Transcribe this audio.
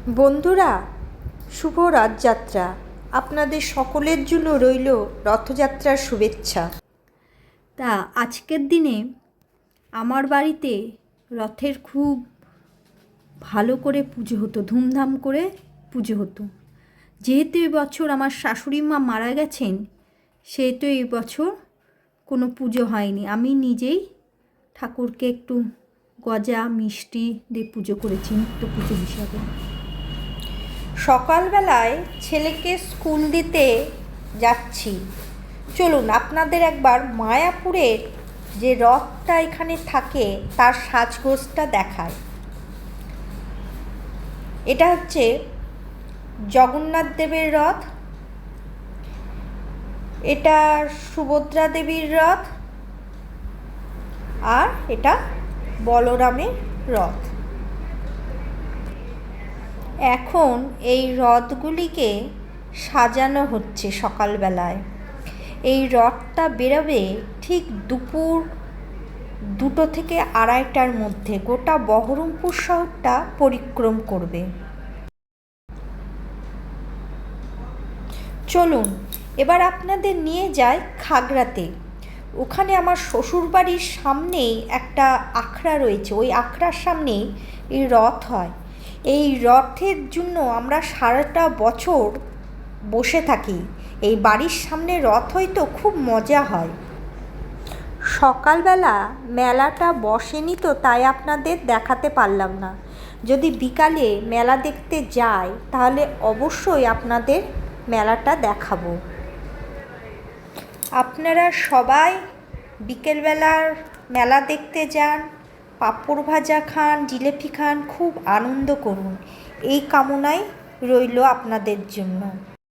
বন্ধুরা, শুভ রথযাত্রা। আপনাদের সকলের জন্য রইল রথযাত্রার শুভেচ্ছা। তা আজকের দিনে আমার বাড়িতে রথের খুব ভালো করে পুজো হতো, ধুমধাম করে পুজো হতো। যেহেতু এবছর আমার শাশুড়ি মা মারা গেছেন, সেহেতু এই বছর কোনো পুজো হয়নি। আমি নিজেই ঠাকুরকে একটু গজা মিষ্টি দিয়ে পুজো করেছি নিত্য পুজো হিসাবে। সকালবেলায় ছেলেকে স্কুল দিতে যাচ্ছি। চলুন আপনাদের একবার মায়াপুরের যে রথটা এখানে থাকে তার সাজগোজটা দেখায়। এটা হচ্ছে জগন্নাথ দেবের রথ, এটা সুভদ্রা দেবীর রথ, আর এটা বলরামের রথ। এখন এই রথগুলিকে সাজানো হচ্ছে সকালবেলায়। এই রথটা বেরোবে ঠিক দুপুর 2টো থেকে 2:30টার মধ্যে, গোটা বহরমপুর শহরটা পরিক্রম করবে। চলুন এবার আপনাদের নিয়ে যাই খাগড়াতে। ওখানে আমার শ্বশুরবাড়ির সামনেই একটা আখড়া রয়েছে, ওই আখড়ার সামনেই এই রথ হয়। এই রথের জন্য আমরা সারাটা বছর বসে থাকি। এই বাড়ির সামনে রথ হয় তো খুব মজা হয়। সকালবেলা মেলাটা বসেনি তো, তাই আপনাদের দেখাতে পারলাম না। যদি বিকালে মেলা দেখতে যাই তাহলে অবশ্যই আপনাদের মেলাটা দেখাবো। আপনারা সবাই বিকেলবেলার মেলা দেখতে যান, পাঁপড় ভাজা খান, জিলেপি খান, খুব আনন্দ করুন, এই কামনাই রইল আপনাদের জন্য।